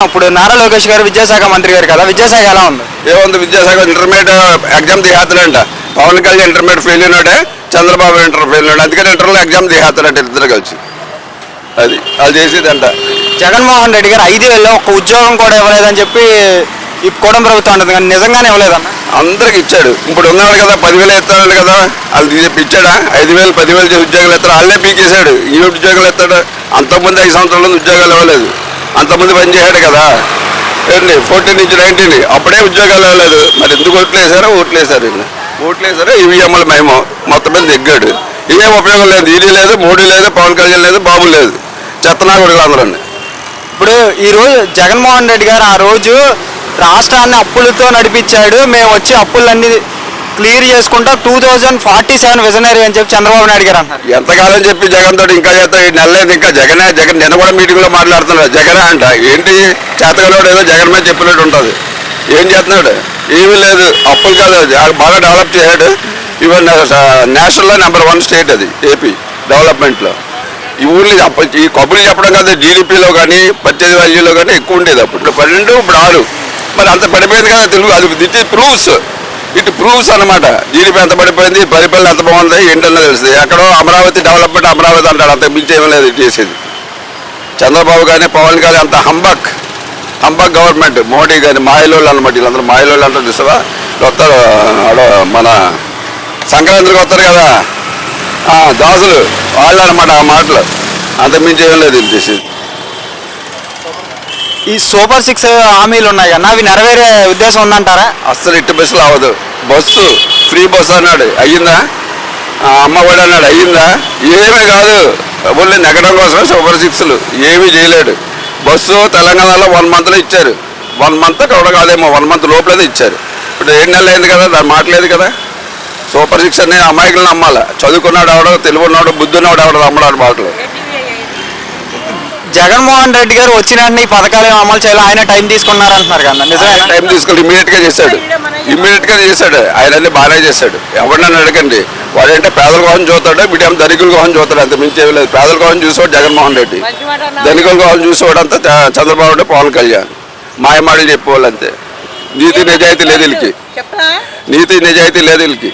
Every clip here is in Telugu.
ఇప్పుడు నారా లోకేష్ గారు విద్యాశాఖ మంత్రి గారు కదా, విద్యాశాఖ ఎలా ఉంది? ఏముంది విద్యాశాఖ ఇంటర్మీడియట్ ఎగ్జామ్ తీసేస్తాడంట. పవన్ కళ్యాణ్ ఇంటర్మీడియట్ ఫెయిల్ అయినాడే, చంద్రబాబు ఇంటర్ ఫెయిల్ అయినాడు. అందుకని ఇంటర్లో ఎగ్జామ్ తీసేస్తాడంట ఇద్దరు కలిసి. అది చేసేదంట. జగన్మోహన్ రెడ్డి గారు 5,000 ఒక ఉద్యోగం కూడా ఇవ్వలేదని చెప్పి ఈ కూటమి ప్రభుత్వం అంటుంది, కానీ నిజంగానే ఇవ్వలేదన్న. అందరికి ఇచ్చాడు. ఇప్పుడు ఉన్నాడు కదా 10,000 ఇస్తాడు కదా, వాళ్ళు ఇచ్చాడా? 5,000 10,000 చేసి ఉద్యోగాలు ఇస్తాడు. వాళ్ళే పీకేశాడు. ఈ ఉద్యోగాలు ఇస్తాడు. అంతకుముందు 5 సంవత్సరాల ఉద్యోగాలు ఇవ్వలేదు. అంతకుముందు పనిచేశాడు కదా ఏంటి 14 నుంచి 19 అప్పుడే ఉద్యోగాలు ఇవ్వలేదు. మరి ఎందుకు ఓట్లేసారో ఓట్లేసారో ఈవీఎంల మేము మొత్తం మీద దిగ్గాడు. ఏం ఉపయోగం లేదు. ఈడీ లేదు, మోడీ లేదు, పవన్ కళ్యాణ్ లేదు, బాబు లేదు. చెత్తనాగుడులు అందరూ. ఇప్పుడు ఈరోజు జగన్మోహన్ రెడ్డి గారు ఆ రోజు రాష్ట్రాన్ని అప్పులతో నడిపించాడు, మేము వచ్చి అప్పులన్నీ క్లియర్ చేసుకుంటా 2047 విజనరీ అని చెప్పి చంద్రబాబు నాయుడు గారు అంటారు. ఎంతకాలం చెప్పి జగన్ తోటి ఇంకా చేస్తాడు. ఈ నెలలేదు ఇంకా జగన్ నిన్న కూడా మీటింగ్లో మాట్లాడుతున్నాడు. జగనే అంట. ఏంటి చేతగలవాడు ఏదో జగన్ మీద చెప్పినట్టు ఉంటుంది. ఏం చేస్తున్నాడు? ఏమీ లేదు. అప్పులు కాదు, బాగా డెవలప్ చేశాడు. ఈవెన్ నేషనల్లో నెంబర్ 1 స్టేట్ అది ఏపీ డెవలప్మెంట్లో. ఈ ఊళ్ళో ఈ కబుర్లు చెప్పడం కాదు, జీడిపిలో కానీ పర్చేజ్ వాల్యూలో కానీ ఎక్కువ ఉండేది. అప్పుడు 12 ఇప్పుడు 6. మరి అంత పడిపోయింది కదా తెలుగు. అది ఇట్ ప్రూవ్స్ అనమాట. జీడిపి ఎంత పడిపోయింది, పరిపాలన ఎంత బాగుంది ఏంటన్నా తెలుస్తుంది. ఎక్కడో అమరావతి డెవలప్మెంట్ అమరావతి అంటాడు. అంత మించి ఏమీ లేదు ఇటు చేసేది. చంద్రబాబు కానీ పవన్ కానీ అంత హంబక్ గవర్నమెంట్. మోడీ కానీ మాయలోళ్ళు అనమాట. వీళ్ళందరూ మాయలోళ్ళు అంటారు. చూసావా వస్తారు మన సంక్రాంతికి వస్తారు కదా దాసులు, వాళ్ళు అనమాట ఆ మాటలు. అంతకుమించి ఏం లేదు ఇది చేసేది. ఈ సూపర్ 6 హామీలు ఉన్నాయి కన్నా అవి నెరవేరే ఉద్దేశం ఉందంటారా? అస్సలు ఇటు బస్సులు అవ్వదు. బస్సు ఫ్రీ బస్సు అన్నాడు, అయ్యిందా? అమ్మఒడి అన్నాడు, అయ్యిందా? ఏమీ కాదు. ఓన్లీ నెగ్గడం కోసమే సూపర్ 6లు. ఏమీ చేయలేడు. బస్సు తెలంగాణలో 1 మంత్లో ఇచ్చారు. 1 మంత్ కూడా కాదేమో, 1 మంత్ లోపలే ఇచ్చారు. ఇప్పుడు 7 నెలలు అయింది కదా, దాని మాటలేదు కదా. సూపర్ 6 అనే అమాయకులను నమ్మాలి. చదువుకున్నాడు ఎవడో, తెలుగున్నాడు, బుద్ధున్నాడు ఎవడో నమ్మడాడు మాటలు. జగన్మోహన్ రెడ్డి గారు వచ్చిన వెంటనే ఈ పథకాలు అమలు చేయాలి, ఆయన టైం తీసుకున్నారంటున్నారు కదా, నిజమే? టైం తీసుకుని ఇమ్మీడియట్గా చేశాడు. ఆయన అన్ని బాగానే చేశాడు. ఎవరినైనా అడగండి, వాడంటే పేదల కోసం చూస్తాడు, మీడియం ధనికుల కోసం చూస్తాడు. అంత మించి ఏమి లేదు. పేదల కోసం చూసేవాడు జగన్మోహన్ రెడ్డి, ధనికుల కోసం చూసేవాడు అంతా చంద్రబాబు నాయుడు, పవన్ కళ్యాణ్. మాయమాటలు చెప్పేవాళ్ళు అంతే. నీతి నిజాయితీ లేదు వీళ్ళకి.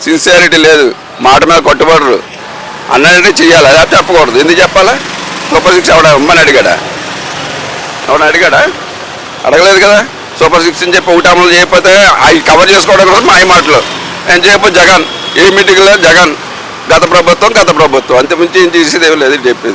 సిన్సియారిటీ లేదు. మాట మీద కొట్టుబడరు. అన్నాడంటే చెయ్యాలి, అలా చెప్పకూడదు. ఎందుకు చెప్పాలా? సూపర్ 6 ఎవడ అమ్మని అడిగాడా? అడగలేదు కదా. సూపర్ 6 అని చెప్పి ఒకటి అమలు చేయకపోతే అవి కవర్ చేసుకోవడం కోసం మాయ మాటలు. నేను చెప్పు జగన్ ఏ మీటింగ్లో జగన్ గత ప్రభుత్వం అంతకుమించి ఏం చేసేది ఏమి లేదు చెప్పింది.